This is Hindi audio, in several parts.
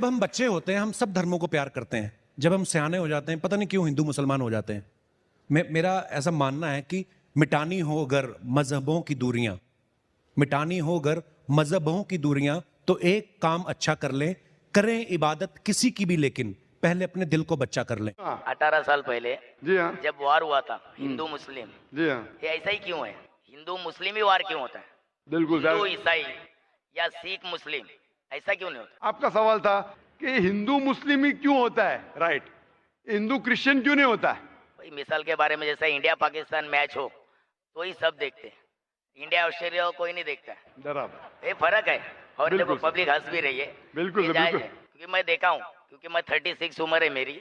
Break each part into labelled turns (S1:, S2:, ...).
S1: जब हम बच्चे होते हैं हम सब धर्मों को प्यार करते हैं, जब हम सयाने हो जाते हैं पता नहीं क्यों हिंदू मुसलमान हो जाते हैं। मेरा ऐसा मानना है कि मिटानी हो अगर मजहबों की दूरियां, मिटानी हो अगर मजहबों की दूरियां, तो एक काम अच्छा कर लें, करें इबादत किसी की भी, लेकिन पहले अपने दिल को बच्चा कर लें।
S2: 18 साल पहले
S3: जी हाँ,
S2: जब वार हुआ था हिंदू मुस्लिम,
S3: जी हाँ,
S2: ये ऐसा ही क्यों है? हिंदू मुस्लिम ही वार क्यों होता है?
S3: बिल्कुल
S2: हिंदू
S3: सर।
S2: ईसाई या सिख मुस्लिम ऐसा क्यों नहीं होता?
S3: आपका सवाल था कि हिंदू मुस्लिम ही क्यों होता है, राइट? हिंदू क्रिश्चियन क्यों नहीं होता है?
S2: भाई मिसाल के बारे में जैसे इंडिया पाकिस्तान मैच हो तो ही सब देखते हैं, इंडिया ऑस्ट्रेलिया को कोई नहीं देखता है।
S3: बराबर,
S2: ये फर्क है। और देखो
S3: बिल्कुल सर।
S2: पब्लिक हंस भी रही है,
S3: बिल्कुल
S2: ये
S3: सर,
S2: जायज
S3: बिल्कुल।
S2: है, क्योंकि मैं देखा हूँ, क्योंकि मैं 36 उम्र है मेरी,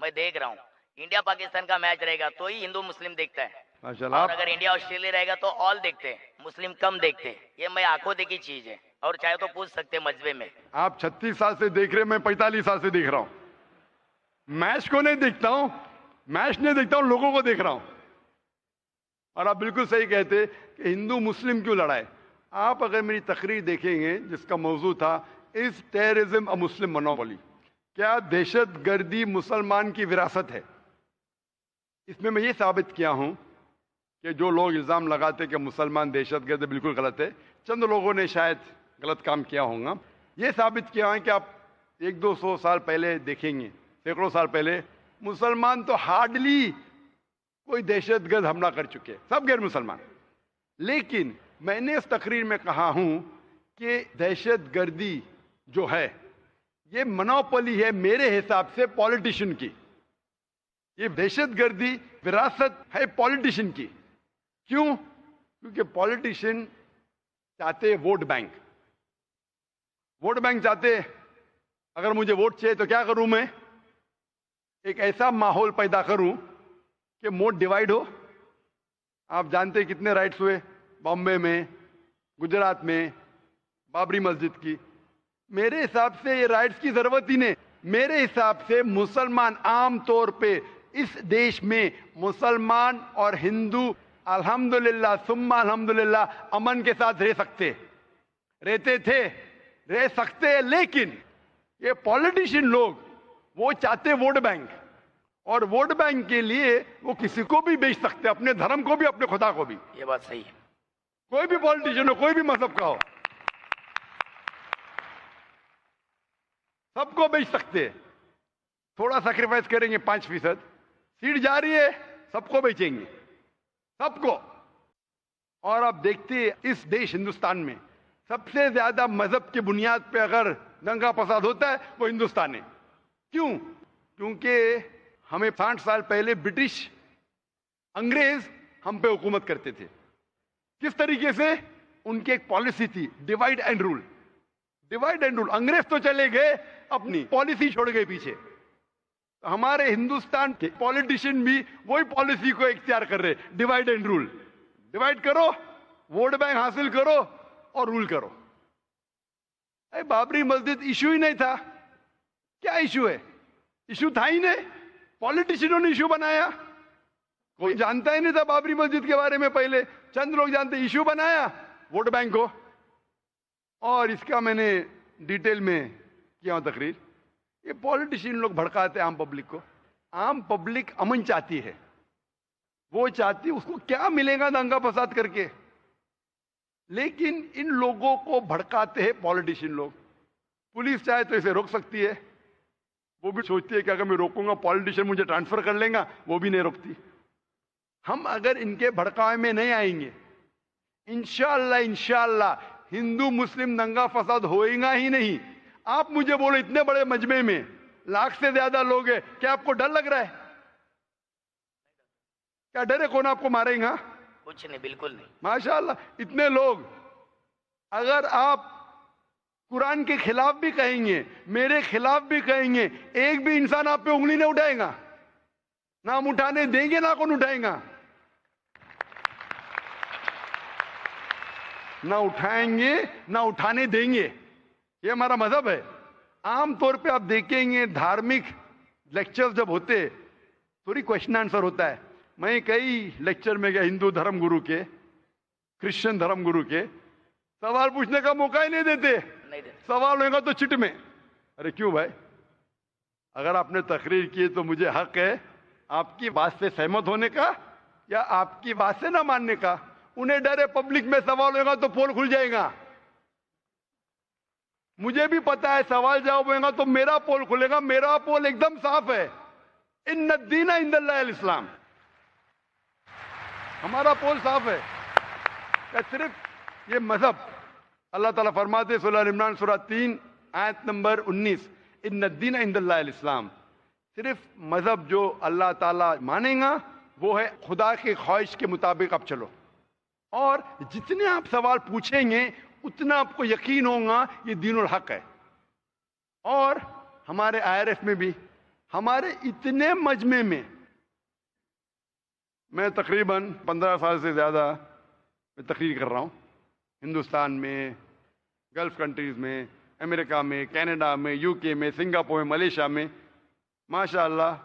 S2: मैं देख रहा हूँ इंडिया पाकिस्तान का मैच रहेगा तो ही हिंदू मुस्लिम देखता है,
S3: माशाल्लाह।
S2: और अगर इंडिया ऑस्ट्रेलिया रहेगा तो ऑल देखते हैं, मुस्लिम कम देखते हैं। ये मैं आंखों देखी चीज है, और चाहे तो पूछ सकते हैं मजबे में।
S3: आप 36 साल से देख रहे, मैं 45 साल से देख रहा हूं। मैच को नहीं देखता हूं, मैच नहीं देखता हूं, लोगों को देख रहा हूं। और आप बिल्कुल सही कहते कि हिंदू मुस्लिम क्यों लड़ा है। आप अगर मेरी तकरीर देखेंगे जिसका मौजू था is terrorism a Muslim monopoly, क्या दहशतगर्दी मुसलमान की विरासत है, इसमें मैं ये साबित किया हूं कि जो लोग इल्जाम लगाते कि मुसलमान दहशतगर्द, बिल्कुल गलत है। चंद लोगों ने शायद गलत काम किया होगा। ये साबित किया है कि आप 100-200 साल पहले देखेंगे, सैकड़ों साल पहले मुसलमान तो हार्डली कोई दहशतगर्द हमला कर चुके, सब गैर मुसलमान। लेकिन मैंने इस तकरीर में कहा हूं कि दहशतगर्दी जो है ये मोनोपोली है मेरे हिसाब से पॉलिटिशियन की। ये दहशतगर्दी विरासत है पॉलिटिशियन की। क्यों? क्योंकि पॉलिटिशियन चाहते वोट बैंक, वोट बैंक चाहते। अगर मुझे वोट चाहिए तो क्या करूं मैं? एक ऐसा माहौल पैदा करूं कि वोट डिवाइड हो। आप जानते हैं कितने राइट्स हुए बॉम्बे में, गुजरात में, बाबरी मस्जिद की। मेरे हिसाब से ये राइट्स की जरूरत ही नहीं। मेरे हिसाब से मुसलमान आम तौर पे इस देश में मुसलमान और हिंदू अल्हम्दुलिल्लाह सुम्मा अल्हम्दुलिल्लाह अमन के साथ रह सकते, रहते थे, रह सकते हैं। लेकिन ये पॉलिटिशियन लोग वो चाहते वोट बैंक, और वोट बैंक के लिए वो किसी को भी बेच सकते, अपने धर्म को भी, अपने खुदा को भी।
S2: ये बात सही है।
S3: कोई भी पॉलिटिशियन हो, कोई भी मजहब का हो, सबको बेच सकते हैं। थोड़ा सैक्रिफाइस करेंगे 5%, सीट जा रही है, सबको बेचेंगे, सबको। और आप देखते हैं इस देश हिंदुस्तान में सबसे ज्यादा मजहब की बुनियाद पे अगर दंगा फसाद होता है वो हिंदुस्तान है। क्यों? क्योंकि हमें 60 साल पहले ब्रिटिश अंग्रेज हम पे हुकूमत करते थे। किस तरीके से? उनकी एक पॉलिसी थी divide and rule, divide and rule. अंग्रेज तो चले गए, अपनी पॉलिसी छोड़ गए पीछे। तो हमारे हिंदुस्तान के पॉलिटिशियन भी वही पॉलिसी को इख्तियार कर रहे, डिवाइड एंड रूल। डिवाइड करो, वोट बैंक हासिल करो और रूल करो। अरे बाबरी मस्जिद इशू ही नहीं था, क्या इशू है? इशू था ही नहीं, पॉलिटिशियनों ने इशू बनाया। कोई जानता ही नहीं था बाबरी मस्जिद के बारे में, पहले चंद लोग जानते, इशू बनाया वोट बैंक को। और इसका मैंने डिटेल में किया हूं तकरीर। ये पॉलिटिशियन लोग भड़काते हैं आम पब्लिक को। आम पब्लिक अमन चाहती है, वो चाहती, उसको क्या मिलेगा दंगा फसाद करके? लेकिन इन लोगों को भड़काते हैं पॉलिटिशियन लोग। पुलिस चाहे तो इसे रोक सकती है, वो भी सोचती है कि अगर मैं रोकूंगा पॉलिटिशियन मुझे ट्रांसफर कर लेगा, वो भी नहीं रोकती। हम अगर इनके भड़कावे में नहीं आएंगे, इंशाअल्लाह इंशाअल्लाह हिंदू मुस्लिम दंगा फसाद होएगा ही नहीं। आप मुझे बोलो, इतने बड़े मजमे में लाख से ज्यादा लोग हैं, क्या आपको डर लग रहा है? क्या डर है? कौन आपको मारेगा?
S2: कुछ नहीं, बिल्कुल नहीं।
S3: माशाअल्लाह, इतने लोग। अगर आप कुरान के खिलाफ भी कहेंगे, मेरे खिलाफ भी कहेंगे, एक भी इंसान आप पे उंगली नहीं उठाएगा। ना हम उठाने देंगे, ना कौन उठाएगा। ना उठाएंगे, ना उठाने देंगे। ये हमारा मजहब है। आमतौर पे आप देखेंगे धार्मिक लेक्चर्स जब होते, थोड़ी क्वेश्चन आंसर होता है। मैं कई लेक्चर में गया हिंदू धर्म गुरु के, क्रिश्चियन धर्म गुरु के, सवाल पूछने का मौका ही नहीं देते।
S2: नहीं देते।
S3: सवाल होगा तो चिट में, अरे क्यों भाई, अगर आपने तकरीर की तो मुझे हक है आपकी बात से सहमत होने का या आपकी बात से ना मानने का। उन्हें डर है पब्लिक में सवाल होगा तो पोल खुल जाएगा। मुझे भी पता है सवाल जवाब होगा तो मेरा पोल खुलेगा। मेरा पोल एकदम साफ है, इन्न दीना इंदल्लाह इस्लाम। हमारा पोल साफ है। क्या सिर्फ ये मजहब, अल्लाह ताला फरमाते सूरह इमरान सूरह 3 आयत नंबर 19, इन्न दीना इंदल्लाह इस्लाम, सिर्फ मजहब जो अल्लाह ताला मानेगा वो है खुदा की ख्वाहिश के मुताबिक आप चलो। और जितने आप सवाल पूछेंगे उतना आपको यकीन होगा ये दीनुल हक है। और हमारे IRF में भी, हमारे इतने मजमे में, मैं तकरीबन 15 साल से ज़्यादा मैं तकरीर कर रहा हूँ, हिंदुस्तान में, गल्फ कंट्रीज़ में, अमेरिका में, कनाडा में, UK में, सिंगापुर में, मलेशिया में, माशाअल्लाह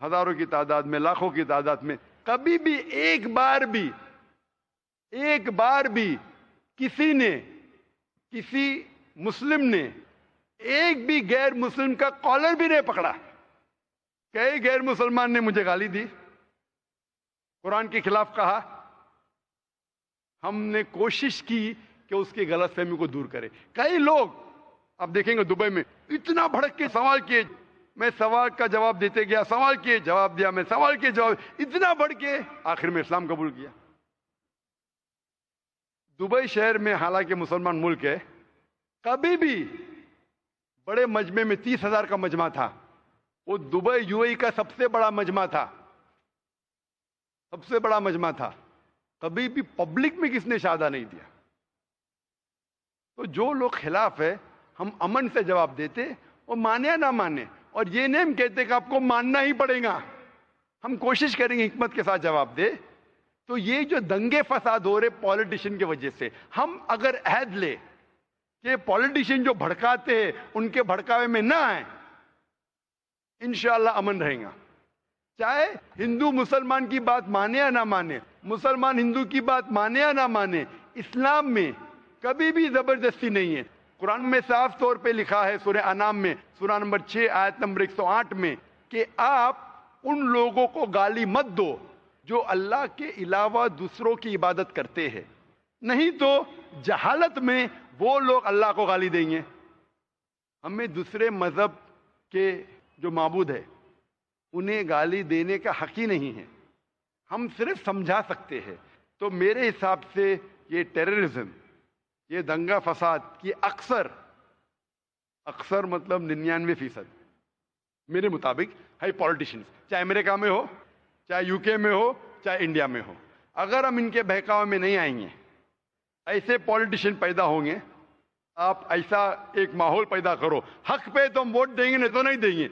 S3: हज़ारों की तादाद में, लाखों की तादाद में। कभी भी एक बार भी किसी ने, किसी मुस्लिम ने एक भी गैर मुस्लिम का कॉलर भी नहीं पकड़ा। कई गैर मुसलमान ने मुझे गाली दी, कुरान के खिलाफ कहा। हमने कोशिश की कि उसकी गलतफहमी को दूर करें। कई लोग आप देखेंगे दुबई में इतना भड़क के सवाल किए, मैं सवाल का जवाब देते गया, सवाल किए जवाब दिया, मैं सवाल किए जवाब, इतना बढ़ के आखिर में इस्लाम कबूल किया। दुबई शहर में हालांकि मुसलमान मुल्क है, कभी भी बड़े मजमे में 30,000 का मजमा था, वो दुबई UAE का सबसे बड़ा मजमा था, सबसे बड़ा मजमा था। कभी भी पब्लिक में किसने शादा नहीं दिया। तो जो लोग खिलाफ है हम अमन से जवाब देते, वो माने या ना माने, और ये नहीं हम कहते कि आपको मानना ही पड़ेगा, हम कोशिश करेंगे हिकमत के साथ जवाब दे। तो ये जो दंगे फसाद हो रहे पॉलिटिशियन की वजह से, हम अगर अहद ले कि पॉलिटिशियन जो भड़काते हैं उनके भड़कावे में ना आए, इंशाअल्लाह अमन रहेगा। चाहे हिंदू मुसलमान की बात माने या ना माने, मुसलमान हिंदू की बात माने या ना माने, इस्लाम में कभी भी जबरदस्ती नहीं है। कुरान में साफ तौर पे लिखा है सूरह अनाम में सूरह नंबर 6 आयत नंबर 108 में कि आप उन लोगों को गाली मत दो जो अल्लाह के अलावा दूसरों की इबादत करते हैं, नहीं तो जहालत में वो लोग अल्लाह को गाली देंगे। हमें दूसरे मजहब के जो माबूद है उन्हें गाली देने का हक ही नहीं है, हम सिर्फ समझा सकते हैं। तो मेरे हिसाब से ये टेररिज्म, ये दंगा फसाद की अक्सर मतलब 99% मेरे मुताबिक है पॉलिटिशियंस, चाहे अमेरिका में हो, चाहे UK में हो, चाहे इंडिया में हो। अगर हम इनके बहकावे में नहीं आएंगे, ऐसे पॉलिटिशियन पैदा होंगे, आप ऐसा एक माहौल पैदा करो, हक पे तो हम वोट देंगे नहीं तो नहीं देंगे।